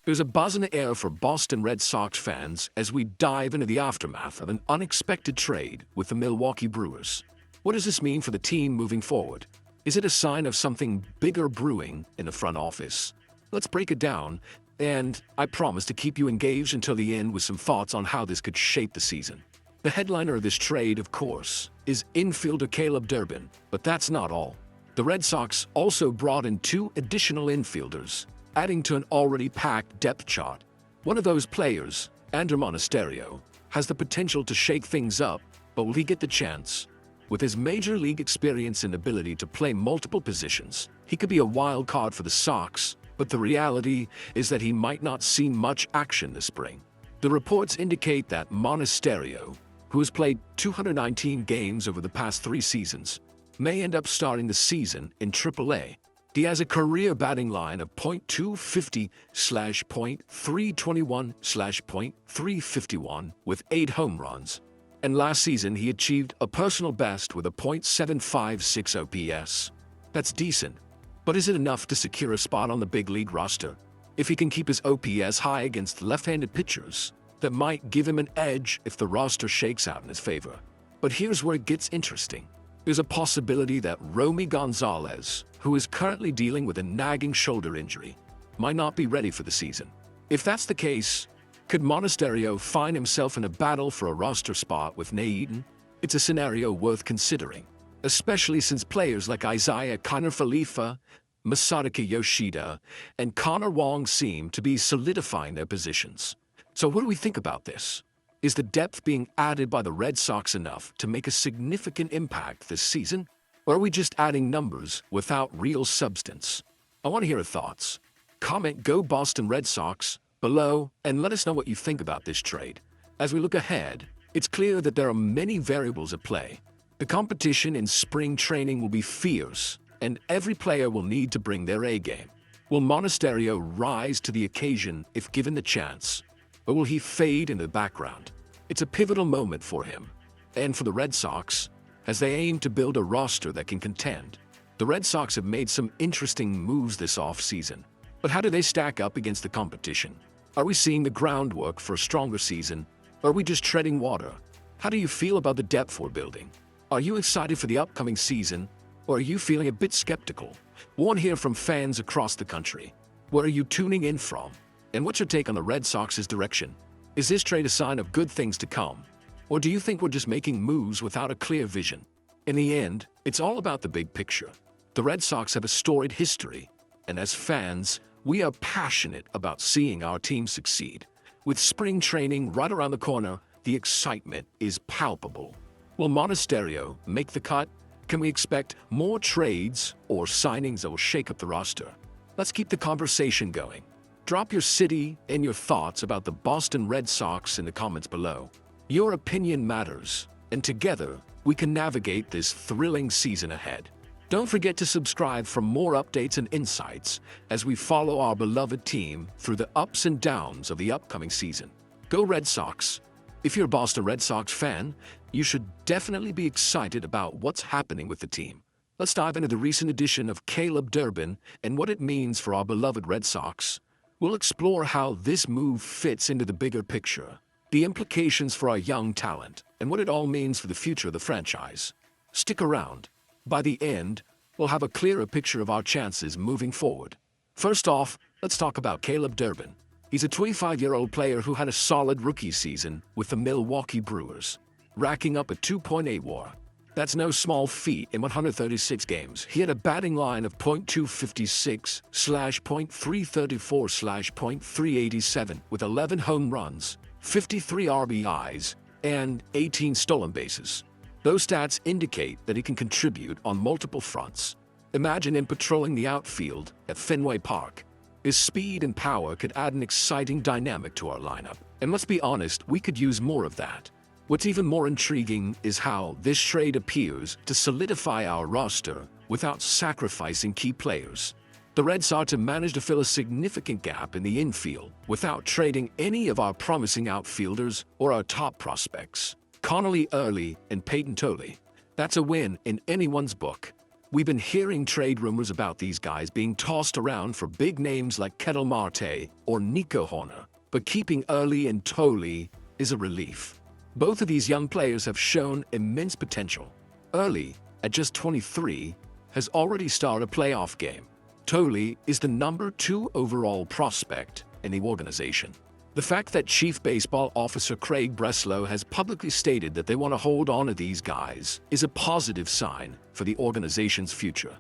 There's a buzz in the air for Boston Red Sox fans as we dive into the aftermath of an unexpected trade with the Milwaukee Brewers. What does this mean for the team moving forward? Is it a sign of something bigger brewing in the front office? Let's break it down, and I promise to keep you engaged until the end with some thoughts on how this could shape the season. The headliner of this trade, of course, is infielder Caleb Durbin, but that's not all. The Red Sox also brought in 2 additional infielders, adding to an already packed depth chart. One of those players, Andrew Monasterio, has the potential to shake things up, but will he get the chance? With his major league experience and ability to play multiple positions, he could be a wild card for the Sox, but the reality is that he might not see much action this spring. The reports indicate that Monasterio, who has played 219 games over the past 3 seasons, may end up starting the season in AAA. He has a career batting line of .250/.321/.351 with 8 home runs. And last season he achieved a personal best with a .756 OPS. That's decent. But is it enough to secure a spot on the big league roster? If he can keep his OPS high against left-handed pitchers, that might give him an edge if the roster shakes out in his favor. But here's where it gets interesting. There's a possibility that Romy Gonzalez, who is currently dealing with a nagging shoulder injury, might not be ready for the season. If that's the case, could Monasterio find himself in a battle for a roster spot with Nate Eaton? It's a scenario worth considering, especially since players like Isaiah Kiner-Falefa, Masataka Yoshida, and Connor Wong seem to be solidifying their positions. So what do we think about this? Is the depth being added by the Red Sox enough to make a significant impact this season? Or are we just adding numbers without real substance? I want to hear your thoughts. Comment "Go Boston Red Sox" below and let us know what you think about this trade. As we look ahead, it's clear that there are many variables at play. The competition in spring training will be fierce, and every player will need to bring their A game. Will Monasterio rise to the occasion if given the chance? Or will he fade in the background? It's a pivotal moment for him, and for the Red Sox, as they aim to build a roster that can contend. The Red Sox have made some interesting moves this offseason, but how do they stack up against the competition? Are we seeing the groundwork for a stronger season, or are we just treading water? How do you feel about the depth we're building? Are you excited for the upcoming season, or are you feeling a bit skeptical? Want to hear from fans across the country. Where are you tuning in from? And what's your take on the Red Sox's direction? Is this trade a sign of good things to come? Or do you think we're just making moves without a clear vision? In the end, it's all about the big picture. The Red Sox have a storied history, and as fans, we are passionate about seeing our team succeed. With spring training right around the corner, the excitement is palpable. Will Monasterio make the cut? Can we expect more trades or signings that will shake up the roster? Let's keep the conversation going. Drop your city and your thoughts about the Boston Red Sox in the comments below. Your opinion matters, and together we can navigate this thrilling season ahead. Don't forget to subscribe for more updates and insights as we follow our beloved team through the ups and downs of the upcoming season. Go Red Sox! If you're a Boston Red Sox fan, you should definitely be excited about what's happening with the team. Let's dive into the recent addition of Caleb Durbin and what it means for our beloved Red Sox. We'll explore how this move fits into the bigger picture, the implications for our young talent, and what it all means for the future of the franchise. Stick around. By the end, we'll have a clearer picture of our chances moving forward. First off, let's talk about Caleb Durbin. He's a 25-year-old player who had a solid rookie season with the Milwaukee Brewers, racking up a 2.8 WAR. That's no small feat in 136 games. He had a batting line of .256/.334/.387 with 11 home runs, 53 RBIs, and 18 stolen bases. Those stats indicate that he can contribute on multiple fronts. Imagine him patrolling the outfield at Fenway Park. His speed and power could add an exciting dynamic to our lineup. And let's be honest, we could use more of that. What's even more intriguing is how this trade appears to solidify our roster without sacrificing key players. The Red Sox have managed to fill a significant gap in the infield without trading any of our promising outfielders or our top prospects. Connolly Early and Peyton Toley. That's a win in anyone's book. We've been hearing trade rumors about these guys being tossed around for big names like Kettle Marte or Nico Horner, but keeping Early and Tolley is a relief. Both of these young players have shown immense potential. Early, at just 23, has already started a playoff game. Tolley is the number 2 overall prospect in the organization. The fact that Chief Baseball Officer Craig Breslow has publicly stated that they want to hold on to these guys is a positive sign for the organization's future.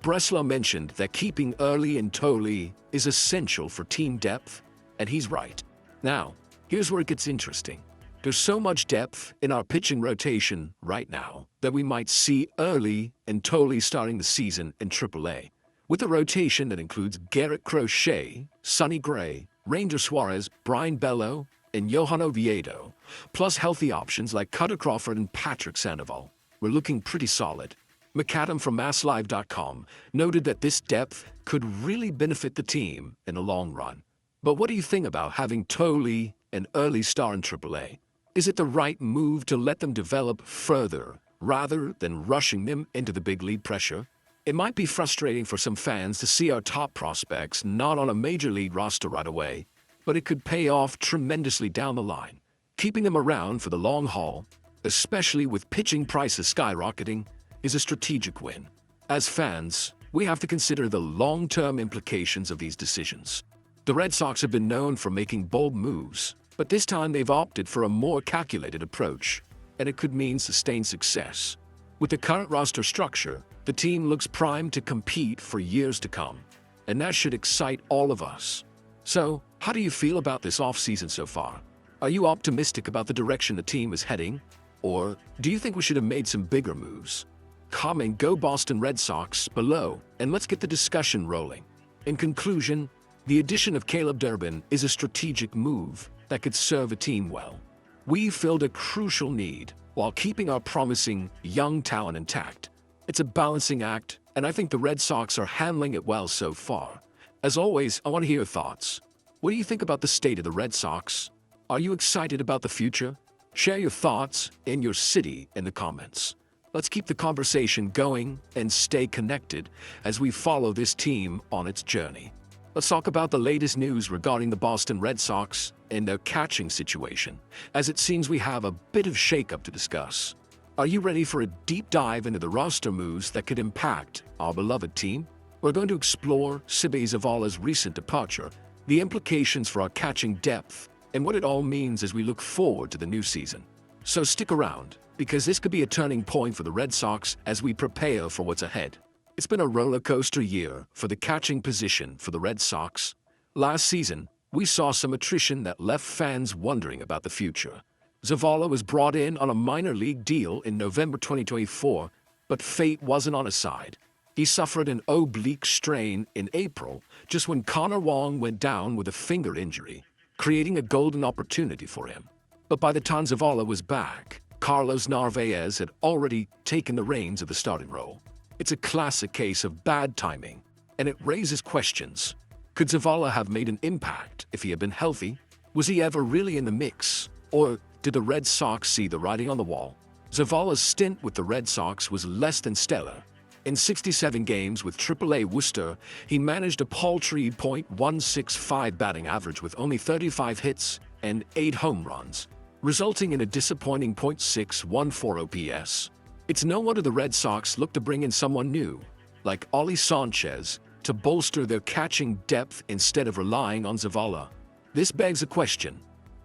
Breslow mentioned that keeping Early and Tolley is essential for team depth, and he's right. Now, here's where it gets interesting. There's so much depth in our pitching rotation right now that we might see Early and Tolley starting the season in AAA. With a rotation that includes Garrett Crochet, Sonny Gray, Ranger Suarez, Brian Bello, and Johan Oviedo, plus healthy options like Cutter Crawford and Patrick Sandoval, we're looking pretty solid. McAdam from MassLive.com noted that this depth could really benefit the team in the long run. But what do you think about having Tolley and Early star in AAA? Is it the right move to let them develop further rather than rushing them into the big league pressure? It might be frustrating for some fans to see our top prospects not on a major league roster right away, but it could pay off tremendously down the line. Keeping them around for the long haul, especially with pitching prices skyrocketing, is a strategic win. As fans, we have to consider the long-term implications of these decisions. The Red Sox have been known for making bold moves, but this time they've opted for a more calculated approach, and it could mean sustained success. With the current roster structure, the team looks primed to compete for years to come, and that should excite all of us. So, how do you feel about this offseason so far? Are you optimistic about the direction the team is heading? Or do you think we should have made some bigger moves? Comment "Go Boston Red Sox" below, and let's get the discussion rolling. In conclusion, the addition of Caleb Durbin is a strategic move that could serve a team well. We filled a crucial need while keeping our promising young talent intact. It's a balancing act, and I think the Red Sox are handling it well so far. As always, I want to hear your thoughts. What do you think about the state of the Red Sox? Are you excited about the future? Share your thoughts in your city in the comments. Let's keep the conversation going and stay connected as we follow this team on its journey. Let's talk about the latest news regarding the Boston Red Sox and their catching situation, as it seems we have a bit of shakeup to discuss. Are you ready for a deep dive into the roster moves that could impact our beloved team? We're going to explore Seby Zavala's recent departure, the implications for our catching depth, and what it all means as we look forward to the new season. So stick around, because this could be a turning point for the Red Sox as we prepare for what's ahead. It's been a roller coaster year for the catching position for the Red Sox. Last season, we saw some attrition that left fans wondering about the future. Zavala was brought in on a minor league deal in November 2024, but fate wasn't on his side. He suffered an oblique strain in April, just when Connor Wong went down with a finger injury, creating a golden opportunity for him. But by the time Zavala was back, Carlos Narvaez had already taken the reins of the starting role. It's a classic case of bad timing, and it raises questions. Could Zavala have made an impact if he had been healthy? Was he ever really in the mix? Or did the Red Sox see the writing on the wall? Zavala's stint with the Red Sox was less than stellar. In 67 games with AAA Worcester, he managed a paltry .165 batting average with only 35 hits and 8 home runs, resulting in a disappointing .614 OPS. It's no wonder the Red Sox look to bring in someone new, like Ollie Sanchez, to bolster their catching depth instead of relying on Zavala. This begs a question.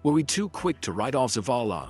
Were we too quick to write off Zavala?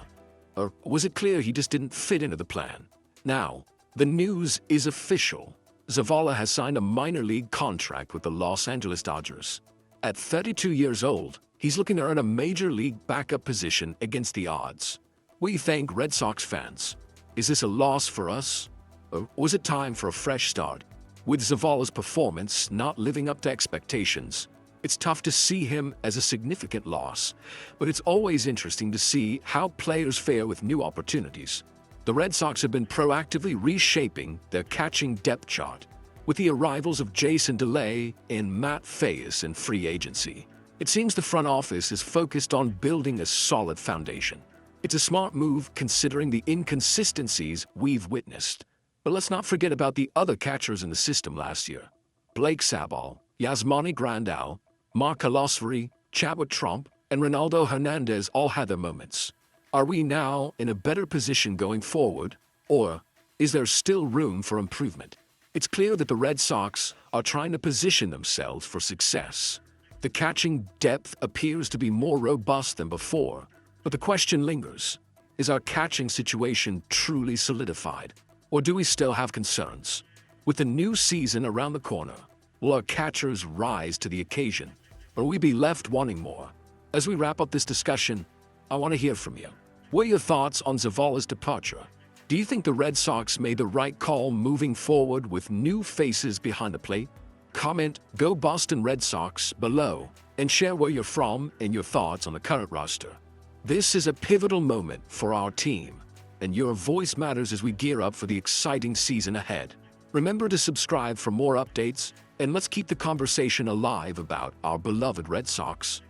Or was it clear he just didn't fit into the plan? Now, the news is official. Zavala has signed a minor league contract with the Los Angeles Dodgers. At 32 years old, he's looking to earn a major league backup position against the odds. What do you think, Red Sox fans? Is this a loss for us? Or was it time for a fresh start? With Zavala's performance not living up to expectations, it's tough to see him as a significant loss, but it's always interesting to see how players fare with new opportunities. The Red Sox have been proactively reshaping their catching depth chart, with the arrivals of Jason DeLay and Matt Fayes in free agency. It seems the front office is focused on building a solid foundation. It's a smart move considering the inconsistencies we've witnessed. But let's not forget about the other catchers in the system last year. Blake Sabal, Yasmani Grandal, Mark Kalosvary, Chadwick Trump, and Ronaldo Hernandez all had their moments. Are we now in a better position going forward, or is there still room for improvement? It's clear that the Red Sox are trying to position themselves for success. The catching depth appears to be more robust than before, but the question lingers. Is our catching situation truly solidified, or do we still have concerns? With the new season around the corner, will our catchers rise to the occasion, or will we be left wanting more? As we wrap up this discussion, I want to hear from you. What are your thoughts on Zavala's departure? Do you think the Red Sox made the right call moving forward with new faces behind the plate? Comment "Go Boston Red Sox" below and share where you're from and your thoughts on the current roster. This is a pivotal moment for our team, and your voice matters as we gear up for the exciting season ahead. Remember to subscribe for more updates, and let's keep the conversation alive about our beloved Red Sox.